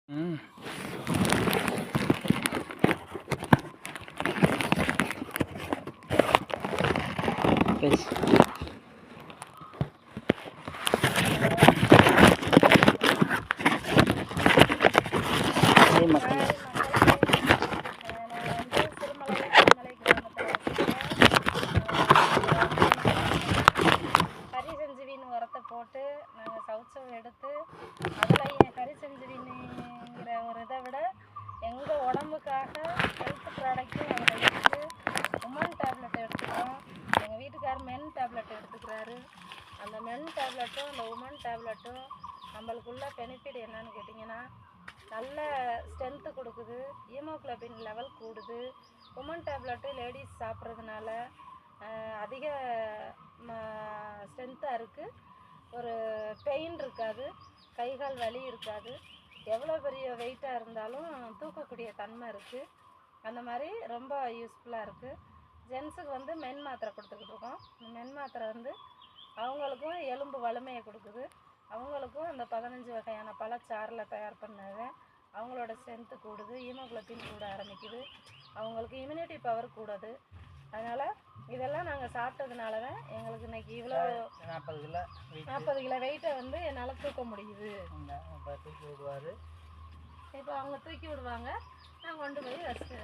ம். பேசு. மக்கள் ஹரிசஞ்சீவின்னு உரத்தை போட்டு நாங்கள் சவுச்சம் எடுத்து அதில் ஹரிசஞ்சீவின்னுங்கிற ஒரு இதை விட எங்கள் உடம்புக்காக ஹெல்த் ப்ராடக்ட்டும் அதில் எடுத்து உமன் டேப்லெட் எடுத்துக்கிறோம். எங்கள் வீட்டுக்காரர் மென் டேப்லெட் எடுத்துக்கிறாரு. அந்த மென் டேப்லெட்டும் அந்த உமன் டேப்லெட்டும் நம்மளுக்குள்ள பெனிஃபிட் என்னன்னு கேட்டிங்கன்னா, நல்ல ஸ்ட்ரென்த்து கொடுக்குது, ஹீமோக்ளோபின் லெவல் கூடுது. உமன் டேப்லெட்டு லேடிஸ் சாப்பிட்றதுனால அதிக ஸ்ட்ரென்த்தாக இருக்குது. ஒரு பெயின் இருக்காது, கை கால் வலி இருக்காது, எவ்வளோ பெரிய வெயிட்டாக இருந்தாலும் தூக்கக்கூடிய தன்மை இருக்குது. அந்த மாதிரி ரொம்ப யூஸ்ஃபுல்லாக இருக்குது. ஜென்ஸுக்கு வந்து மென் மாத்திரை கொடுத்துக்கிட்டு இருக்கோம். மென் மாத்திரை வந்து அவங்களுக்கும் எலும்பு வலிமையை கொடுக்குது. அவங்களுக்கும் அந்த 15 வகையான பழச்சாறில் தயார் பண்ணது அவங்களோட ஸ்ட்ரென்த்து கூடுது, ஹீமோக்ளோபின் கூட ஆரம்பிக்குது, அவங்களுக்கு இம்யூனிட்டி பவர் கூடுது. அதனால் இதெல்லாம் நாங்கள் சாப்பிட்டதுனால தான் எங்களுக்கு இன்றைக்கி இவ்வளோ 40 கிலோ வெயிட்டை வந்து என்னால் தூக்க முடியுது. தூக்கி விடுவார். இப்போ அவங்க தூக்கி விடுவாங்க, நான் கொண்டு போய் வச்சுட்டு